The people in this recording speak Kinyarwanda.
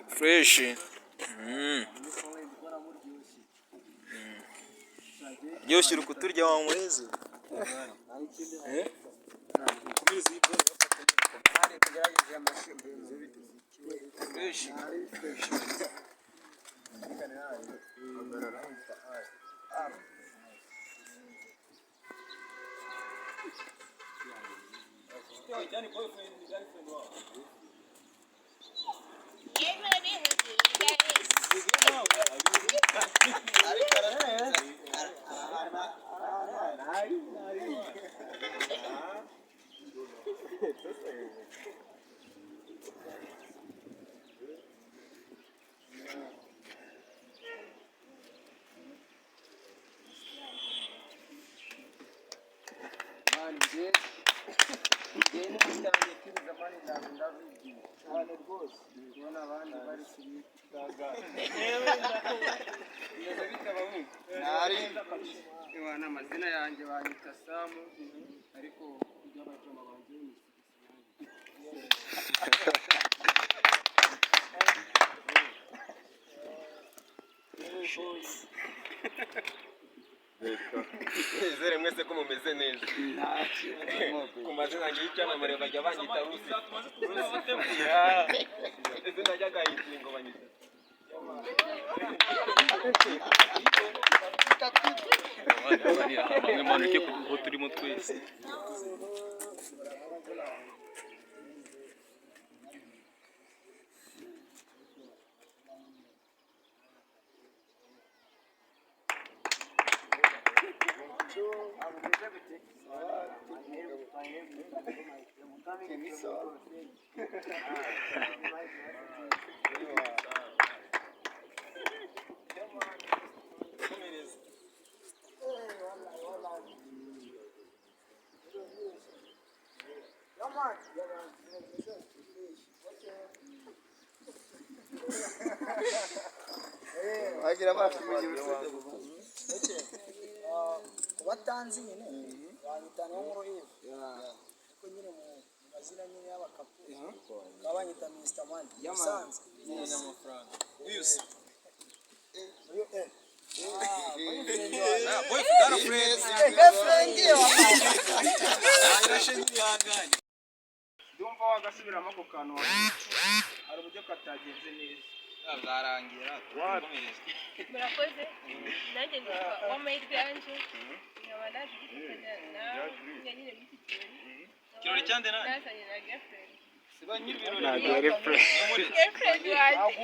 fresh. Ryoshye uri kuturya wa mwezi. Fresh. Amazina yanjye banyita Samu ariko by'abajoma banje Izere mwese ko mumeze neza. Ku mazina y'icyamamare bajya banyita Rusi. Izina ry'agahitsi ngo banyita. Mwimanuke kuko turimo twese. Watanzi nyine banyita n'umuroyi ko nyine mu mazina nyine y'abakapu banyita Mr. Man yasanze N'amafaranga. Uyusi. ndumva wagasubiramo ako kantu hari uburyo katagenze neza Azarangira tukomereza. Murakoze nanjye nitwa Uwamahirwe Ange nkaba naje gufatanya nawe nyine muri iki kirori Kirori cyande nawe? nazanye na girlfriend Siba nyiri ibirori. girlfriend wanjye